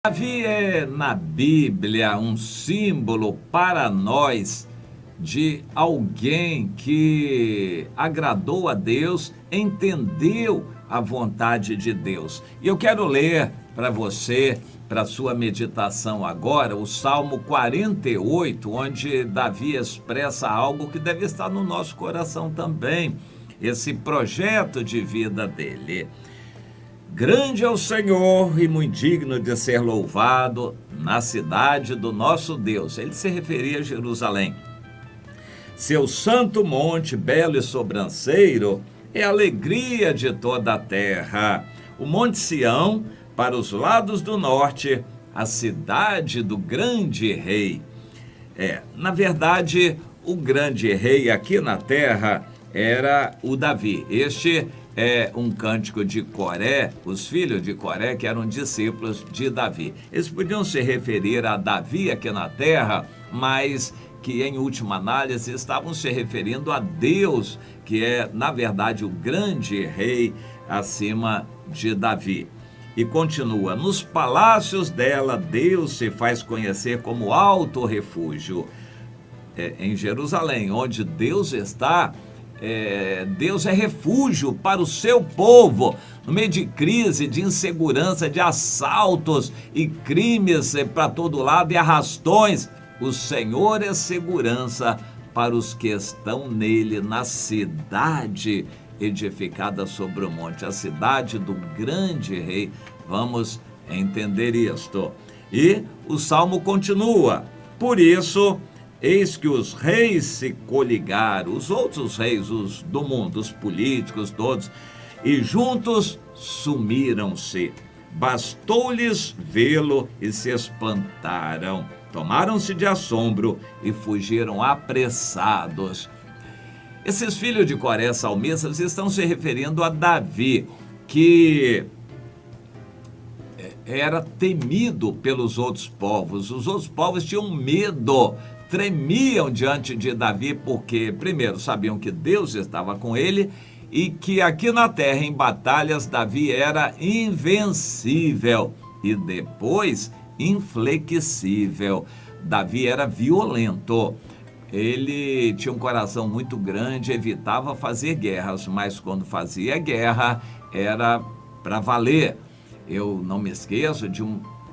Davi é na Bíblia um símbolo para nós de alguém que agradou a Deus, entendeu a vontade de Deus. E eu quero ler para você, para sua meditação agora, o Salmo 48, onde Davi expressa algo que deve estar no nosso coração também, esse projeto de vida dele. Grande é o Senhor e muito digno de ser louvado na cidade do nosso Deus. Ele se referia a Jerusalém. Seu santo monte, belo e sobranceiro, é a alegria de toda a terra. O Monte Sião, para os lados do norte, a cidade do grande rei. Na verdade, o grande rei aqui na terra era o Davi. Este é um cântico de Coré, os filhos de Coré, que eram discípulos de Davi. Eles podiam se referir a Davi aqui na terra, mas que em última análise estavam se referindo a Deus, que é, na verdade, o grande rei acima de Davi. E continua: nos palácios dela, Deus se faz conhecer como alto refúgio. Em Jerusalém, onde Deus está, Deus é refúgio para o seu povo, no meio de crise, de insegurança, de assaltos e crimes para todo lado e arrastões. O Senhor é segurança para os que estão nele, na cidade edificada sobre o monte, a cidade do grande rei. Vamos entender isto. E o salmo continua: por isso, eis que os reis se coligaram, os outros reis, os do mundo, os políticos todos, e juntos sumiram-se. Bastou-lhes vê-lo e se espantaram. Tomaram-se de assombro e fugiram apressados. Esses filhos de Coré salmistas estão se referindo a Davi, que era temido pelos outros povos. Os outros povos tinham medo, tremiam diante de Davi, porque, primeiro, sabiam que Deus estava com ele e que aqui na terra, em batalhas, Davi era invencível e depois inflexível. Davi era violento. Ele tinha um coração muito grande, evitava fazer guerras, mas quando fazia guerra era para valer. Eu não me esqueço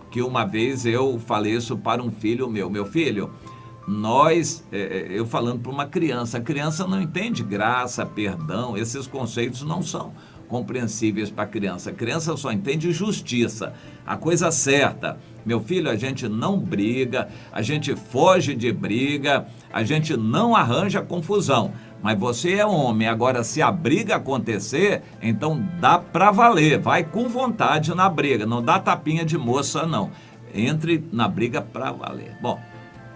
que uma vez eu falei isso para um filho meu. Meu filho, eu falando para uma criança, a criança não entende graça, perdão, esses conceitos não são compreensíveis para a criança só entende justiça, a coisa certa. Meu filho, a gente não briga, a gente foge de briga, a gente não arranja confusão, mas você é homem. Agora, se a briga acontecer, então dá para valer, vai com vontade na briga, não dá tapinha de moça não, entre na briga para valer. Bom,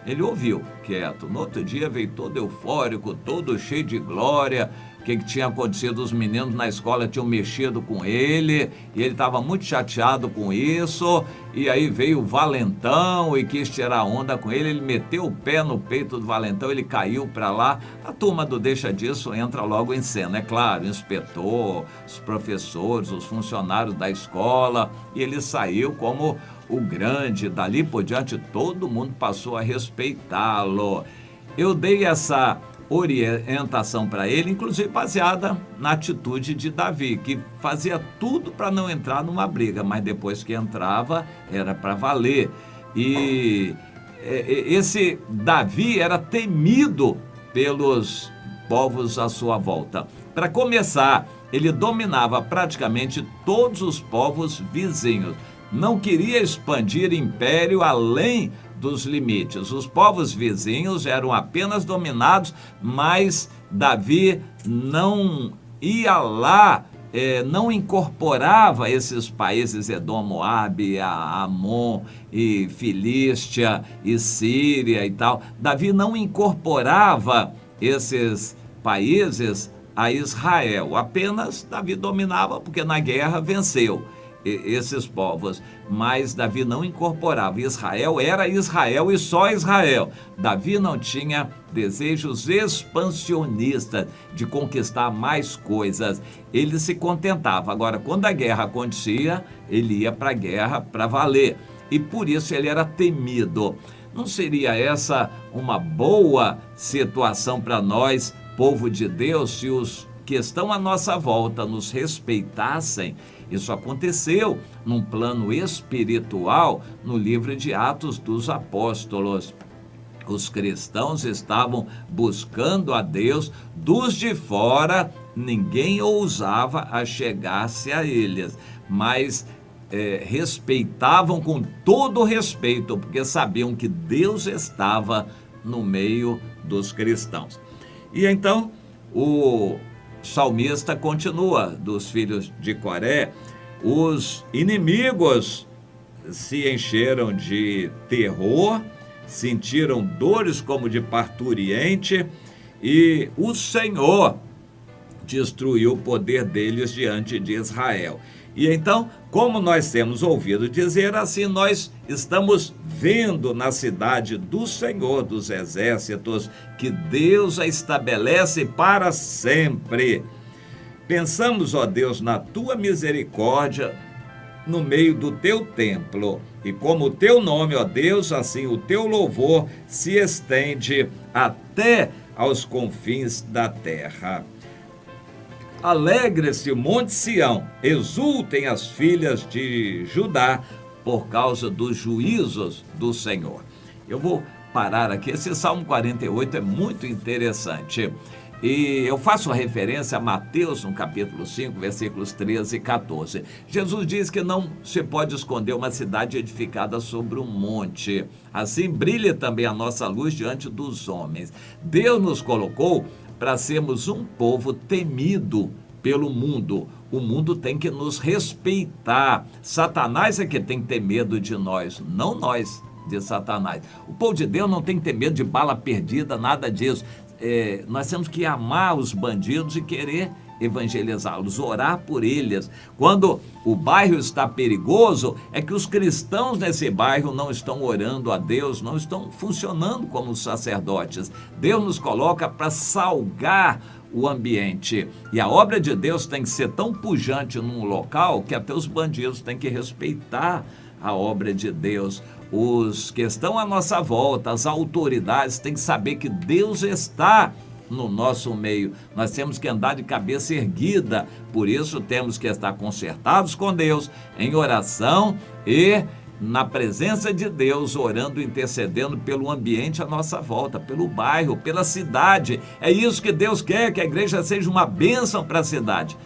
ele ouviu quieto. No outro dia veio todo eufórico, todo cheio de glória. O que tinha acontecido? Os meninos na escola tinham mexido com ele e ele estava muito chateado com isso. E aí veio o valentão e quis tirar onda com ele. Ele meteu o pé no peito do valentão, ele caiu para lá. A turma do Deixa Disso entra logo em cena, é claro, o inspetor, os professores, os funcionários da escola. E ele saiu como o grande. Dali por diante todo mundo passou a respeitá-lo. Eu dei essa orientação para ele, inclusive baseada na atitude de Davi, que fazia tudo para não entrar numa briga, mas depois que entrava era para valer. E esse Davi era temido pelos povos à sua volta. Para começar, ele dominava praticamente todos os povos vizinhos. Não queria expandir império além dos limites. Os povos vizinhos eram apenas dominados, mas Davi não ia lá, não incorporava esses países, Edom, Moabe, Amon e Filístia e Síria e tal. Davi não incorporava esses países a Israel. Apenas Davi dominava porque na guerra venceu esses povos, mas Davi não incorporava. Israel era Israel e só Israel. Davi não tinha desejos expansionistas de conquistar mais coisas. Ele se contentava. Agora, quando a guerra acontecia, ele ia para a guerra para valer. e por isso ele era temido. Não seria essa uma boa situação para nós, povo de Deus, se os que estão à nossa volta nos respeitassem? Isso aconteceu num plano espiritual no livro de Atos dos Apóstolos. Os cristãos estavam buscando a Deus, dos de fora ninguém ousava a chegar-se a eles, mas respeitavam com todo respeito, porque sabiam que Deus estava no meio dos cristãos. E então o salmista continua, dos filhos de Coré: os inimigos se encheram de terror, sentiram dores como de parturiente, e o Senhor destruiu o poder deles diante de Israel. E então, como nós temos ouvido dizer, assim nós estamos vendo na cidade do Senhor dos Exércitos, que Deus a estabelece para sempre. Pensamos, ó Deus, na tua misericórdia no meio do teu templo, e como o teu nome, ó Deus, assim o teu louvor se estende até aos confins da terra. Alegre-se o monte Sião, exultem as filhas de Judá, por causa dos juízos do Senhor. Eu vou parar aqui, esse Salmo 48 é muito interessante. E eu faço referência a Mateus, no capítulo 5, versículos 13 e 14. Jesus diz que não se pode esconder uma cidade edificada sobre um monte. Assim brilha também a nossa luz diante dos homens. Deus nos colocou para sermos um povo temido pelo mundo. O mundo tem que nos respeitar. Satanás é que tem que ter medo de nós, não nós de Satanás. O povo de Deus não tem que ter medo de bala perdida, nada disso. Nós temos que amar os bandidos e querer evangelizá-los, orar por eles. Quando o bairro está perigoso, é que os cristãos nesse bairro não estão orando a Deus, não estão funcionando como sacerdotes. Deus nos coloca para salgar o ambiente. E a obra de Deus tem que ser tão pujante num local que até os bandidos têm que respeitar a obra de Deus. Os que estão à nossa volta, as autoridades, têm que saber que Deus está no nosso meio. Nós temos que andar de cabeça erguida, por isso temos que estar concertados com Deus, em oração e na presença de Deus, orando, intercedendo pelo ambiente à nossa volta, pelo bairro, pela cidade. É isso que Deus quer, que a igreja seja uma bênção para a cidade.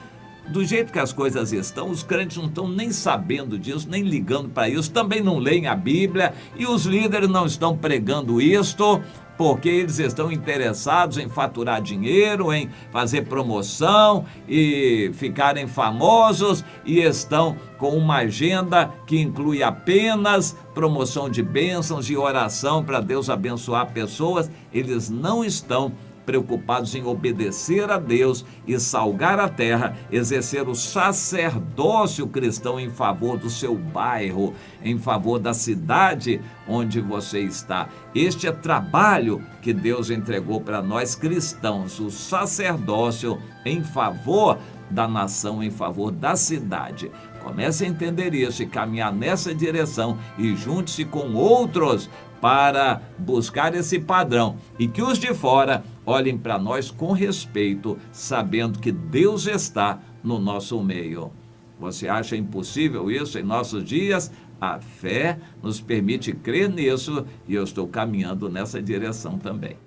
Do jeito que as coisas estão, os crentes não estão nem sabendo disso, nem ligando para isso, também não leem a Bíblia, e os líderes não estão pregando isto, porque eles estão interessados em faturar dinheiro, em fazer promoção e ficarem famosos, e estão com uma agenda que inclui apenas promoção de bênçãos e oração para Deus abençoar pessoas. Eles não estão preocupados em obedecer a Deus e salgar a terra, exercer o sacerdócio cristão em favor do seu bairro, em favor da cidade onde você está. Este é trabalho que Deus entregou para nós cristãos, o sacerdócio em favor da nação, em favor da cidade. Comece a entender isso e caminhar nessa direção, e junte-se com outros para buscar esse padrão, e que os de fora olhem para nós com respeito, sabendo que Deus está no nosso meio. Você acha impossível isso em nossos dias? A fé nos permite crer nisso, e eu estou caminhando nessa direção também.